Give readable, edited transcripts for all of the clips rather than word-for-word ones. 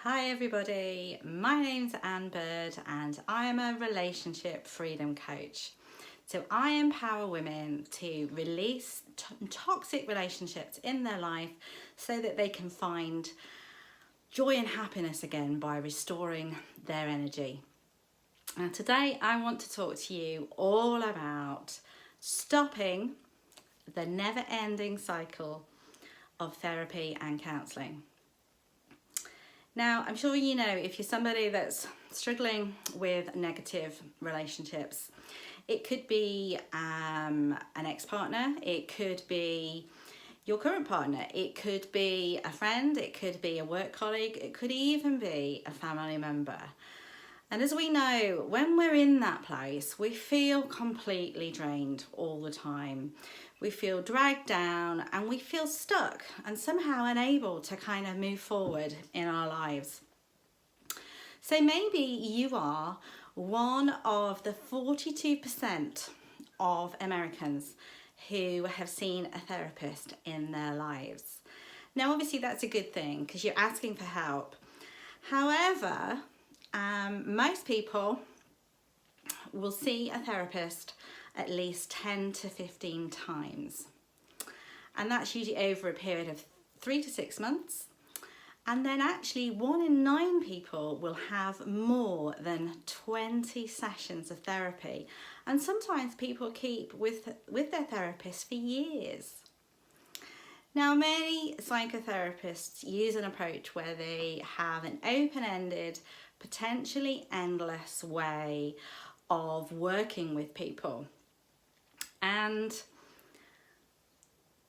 Hi everybody, my name's Anne Bird and I am a relationship freedom coach. So I empower women to release toxic relationships in their life so that they can find joy and happiness again by restoring their energy. Now today I want to talk to you all about stopping the never-ending cycle of therapy and counselling. Now, I'm sure you know, if you're somebody that's struggling with negative relationships, it could be an ex-partner, it could be your current partner, it could be a friend, it could be a work colleague, it could even be a family member. And as we know, when we're in that place, we feel completely drained all the time. We feel dragged down and we feel stuck and somehow unable to kind of move forward in our lives. So maybe you are one of the 42% of Americans who have seen a therapist in their lives. Now, obviously that's a good thing because you're asking for help. However, most people will see a therapist at least 10 to 15 times. And that's usually over a period of 3 to 6 months. And then actually 1 in 9 people will have more than 20 sessions of therapy. And sometimes people keep with their therapist for years. Now, many psychotherapists use an approach where they have an open-ended, potentially endless way of working with people. And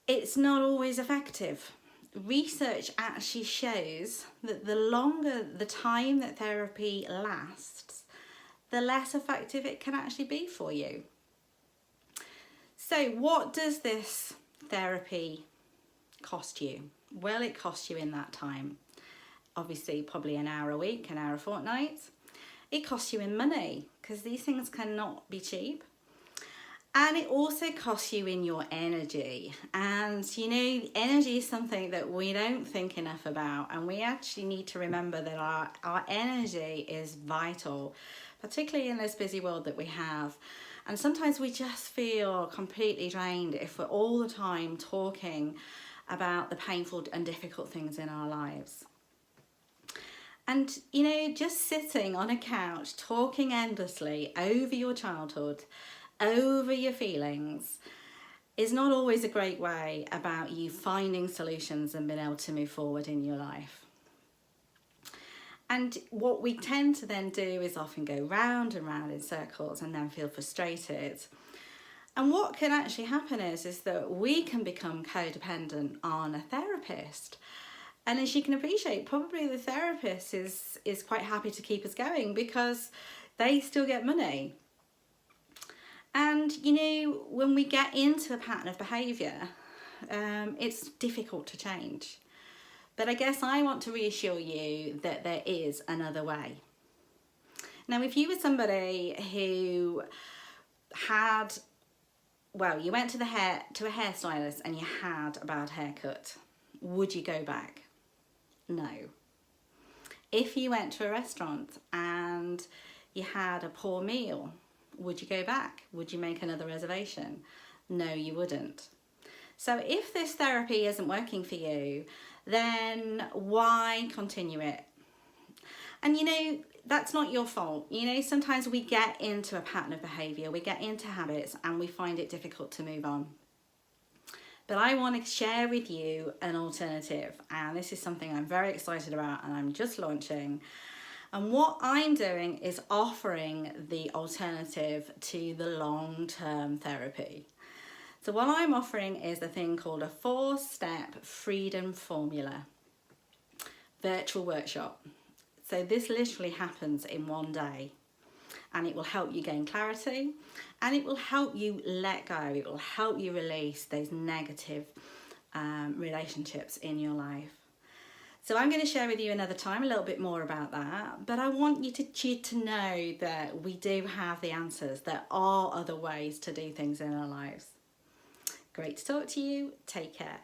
it's not always effective. Research actually shows that the longer the time that therapy lasts, the less effective it can actually be for you. So what does this therapy cost you? Well, it costs you in that time. Obviously, probably an hour a week, an hour a fortnight. It costs you in money because these things cannot be cheap. And it also costs you in your energy. And you know, energy is something that we don't think enough about. And we actually need to remember that our energy is vital, particularly in this busy world that we have. And sometimes we just feel completely drained if we're all the time talking about the painful and difficult things in our lives. And you know, just sitting on a couch talking endlessly over your childhood, over your feelings, is not always a great way about you finding solutions and being able to move forward in your life. And what we tend to then do is often go round and round in circles and then feel frustrated. And what can actually happen is that we can become codependent on a therapist. And as you can appreciate, probably the therapist is quite happy to keep us going because they still get money. And you know, when we get into a pattern of behaviour, it's difficult to change. But I guess I want to reassure you that there is another way. Now, if you were somebody who had, well, you went to a hairstylist and you had a bad haircut, would you go back? No. If you went to a restaurant and you had a poor meal, would you go back? Would you make another reservation? No, you wouldn't. So if this therapy isn't working for you, then why continue it? And you know, that's not your fault. You know, sometimes we get into a pattern of behaviour, we get into habits and we find it difficult to move on. But I want to share with you an alternative, and this is something I'm very excited about and I'm just launching. And what I'm doing is offering the alternative to the long-term therapy. So what I'm offering is a thing called a 4-step freedom formula virtual workshop. So this literally happens in one day. And it will help you gain clarity and it will help you let go. It will help you release those negative relationships in your life. So I'm going to share with you another time a little bit more about that, but I want you to know that we do have the answers. There are other ways to do things in our lives. Great to talk to you. Take care.